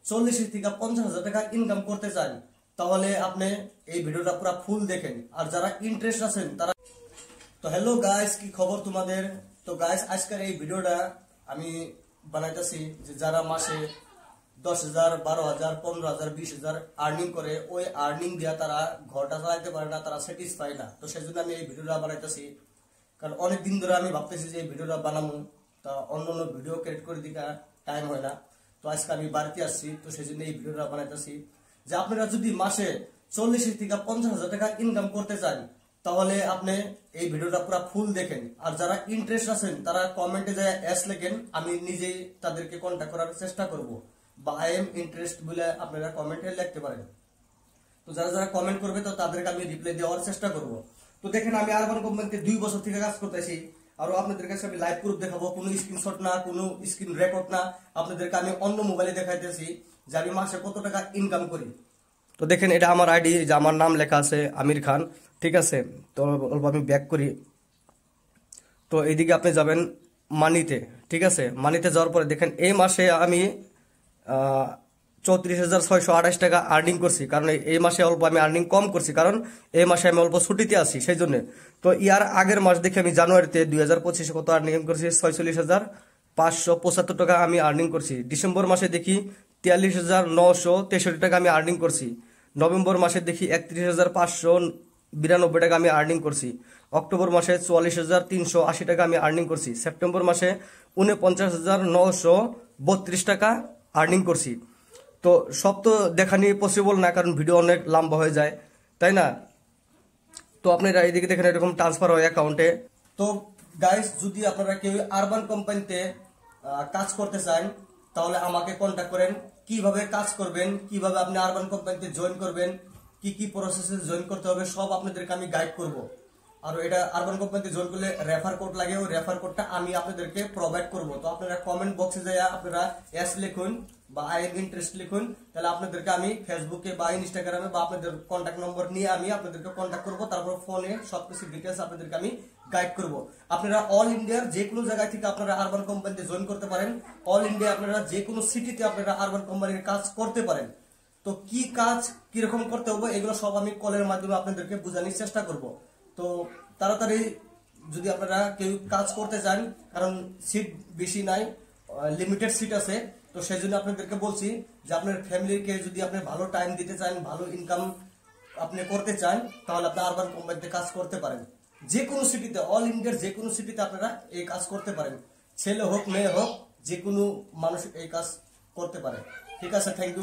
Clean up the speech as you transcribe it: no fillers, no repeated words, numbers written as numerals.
40 থেকে 50,000 টাকা ইনকাম করতে চান তাহলে আপনি এই ভিডিওটা পুরো ফুল দেখেন। আর যারা ইন্টারেস্ট আছেন তারা তো হ্যালো গাইস, কি খবর তোমাদের? তো গাইস, আজকের এই ভিডিওটা আমি বানাইতেছি যে যারা মাসে 10,000, 12,000, 15,000, 20,000 আর্নিং করে, ওই আর্নিং দিয়া তারা ঘরটা চালাইতে পারে না, তারা স্যাটিসফাই না। তো সেজন্য আমি এই ভিডিওটা বানাইতেছি, কারণ অনেকদিন ধরে আমি ভাবতেছি যে এই ভিডিওটা বানাবো, তা অন্য ভিডিও ক্রিয়েট করে দিকা টাইম হয় না। তো আজকে আমি বাড়িতে আসছি, তো সেই জন্য এই ভিডিওটা বানাইতেছি যে আপনারা যদি মাসে 40 থেকে 50,000 টাকা ইনকাম করতে চান তাহলে আপনি এই ভিডিওটা পুরো ফুল দেখেন। আর যারা ইন্টারেস্ট আছেন তারা কমেন্টে যায় এস লেখেন, আমি নিজেই তাদেরকে কন্ট্যাক্ট করার চেষ্টা করব, বা আই এম ইন্টারেস্ট বলে আপনারা কমেন্টে লিখতে পারেন। তো যারা যারা কমেন্ট করবে তো তাদেরকে আমি রিপ্লাই দেওয়ার চেষ্টা করব। তো দেখেন, আমি আরবান কোম্পানিতে 2 বছর থেকে কাজ করতেছি, আর আপনাদের কাছে আমি লাইভ প্রুফ দেখাবো, কোনো স্ক্রিনশট না, কোনো স্ক্রিন রেকর্ড না, আপনাদেরকে আমি অন্য মোবাইলে দেখাইতেছি যে আমি মাসে কত টাকা ইনকাম করি। তো দেখেন, এটা আমার আইডি, যে আমার নাম লেখা আছে আমির খান, ঠিক আছে। তো অল্প আমি ব্যাক করি। তো এইদিকে আপনি যাবেন মানিতে, ঠিক আছে। মানিতে যাওয়ার পরে দেখেন এই মাসে আমি 34,628 টাকা আর্নিং করছি, কারণ এই মাসে অল্প আমি আর্নিং কম করছি, কারণ এই মাসে আমি অল্প ছুটিতে আছি সেই জন্য। তো ইয়ার আগের মাস দেখে আমি জানুয়ারিতে 2025 কত আর্নিং করছি, 46,575 টাকা আমি আর্নিং করছি। ডিসেম্বর মাসে দেখি 43,963 টাকা আমি আর্নিং করছি। নভেম্বর মাসে দেখি 31,592 টাকা আমি আর্নিং করছি। অক্টোবর মাসে 44,380 টাকা আমি আর্নিং করছি। সেপ্টেম্বর মাসে 49,932 টাকা আর্নিং করছি। তো সব তো দেখা নিয়ে পসিবল না, কারণ ভিডিও অনেক লম্বা হয়ে যায়, তাই না? তো আপনারা এইদিকে দেখেন এরকম ট্রান্সফার হয় অ্যাকাউন্টে। তো গাইস, যদি আপনারা কেউ আরবান কোম্পানিতে কাজ করতে চান তাহলে আমাকে কন্ট্যাক্ট করেন। কিভাবে কাজ করবেন, কিভাবে আপনি আরবান কোম্পানিতে জয়েন করবেন, কি কি প্রসেসে জয়েন করতে হবে, সব আপনাদেরকে আমি গাইড করব। আর এটা আরবান কোম্পানিতে জয়েন করলে রেফার কোড লাগে, ওই রেফার কোডটা আমি আপনাদেরকে প্রোভাইড করব। তো আপনারা কমেন্ট বক্সে যায় আপনারা এস লিখুন বা আই এম ইন্টারেস্ট লিখুন, তাহলে আপনাদেরকে আমি ফেসবুকে বা ইনস্টাগ্রামে বা আপনাদের কন্ট্যাক্ট নম্বর নিয়ে আমি আপনাদেরকে কন্ট্যাক্ট করব। তারপর ফোনে সবকিছু ডিটেলস আপনাদেরকে আমি গাইড করব। আপনারা অল ইন্ডিয়ার যে কোনো জায়গা থেকে আপনারা আরবান কোম্পানিতে জয়েন করতে পারেন। অল ইন্ডিয়া আপনারা যে কোনো সিটিতে আপনারা আরবান কোম্পানির কাজ করতে পারেন। তো কি কাজ কিরকম করতে হবে এগুলো সব আমি কলের মাধ্যমে আপনাদেরকে বোঝানোর চেষ্টা করব। তো তাড়াতাড়ি যদি আপনারা কেউ কাজ করতে চান, কারণ সিট বেশি নাই, লিমিটেড সিট আছে, তো সেই জন্য আপনাদেরকে বলছি যে আপনার ফ্যামিলিকে যদি আপনি ভালো টাইম দিতে চান, ভালো ইনকাম আপনি করতে চান, তাহলে আপনি আরবান কোম্পানিতে কাজ করতে পারেন। যে কোনো সিটিতে, অল ইন্ডিয়ার যে কোনো সিটিতে আপনারা এই কাজ করতে পারেন। ছেলে হোক মেয়ে হোক, যে কোনো মানুষ এই কাজ করতে পারে। ঠিক আছে, থ্যাংক ইউ।